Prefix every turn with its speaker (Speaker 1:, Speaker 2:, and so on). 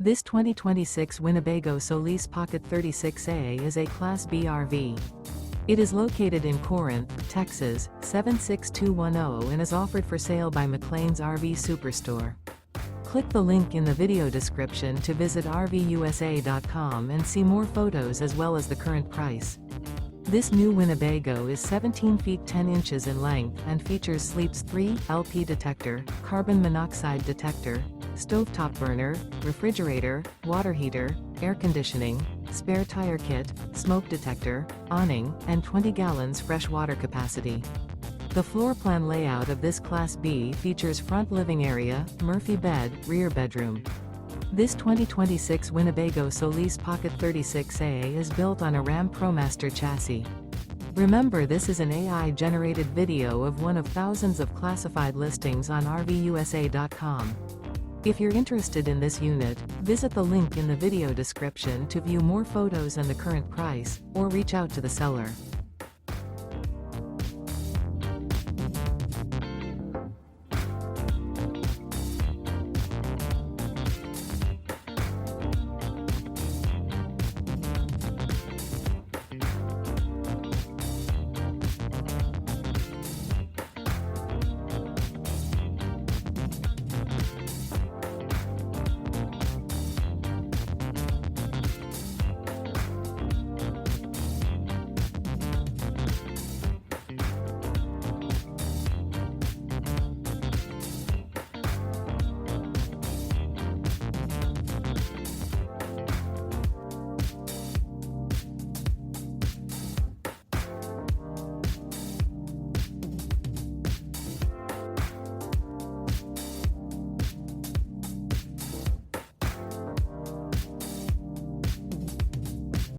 Speaker 1: This 2026 Winnebago Solis Pocket 36A is a Class B RV. It is located in Corinth, Texas, 76210 and is offered for sale by McClain's RV Superstore. Click the link in the video description to visit RVUSA.com and see more photos as well as the current price. This new Winnebago is 17 feet 10 inches in length and features Sleep's 3 LP detector, carbon monoxide detector, stovetop burner, refrigerator, water heater, air conditioning, spare tire kit, smoke detector, awning, and 20 gallons fresh water capacity. The floor plan layout of this Class B features front living area, Murphy bed, rear bedroom. This 2026 Winnebago Solis Pocket 36A is built on a Ram ProMaster chassis. Remember, this is an AI-generated video of one of thousands of classified listings on RVUSA.com. If you're interested in this unit, visit the link in the video description to view more photos and the current price, or reach out to the seller.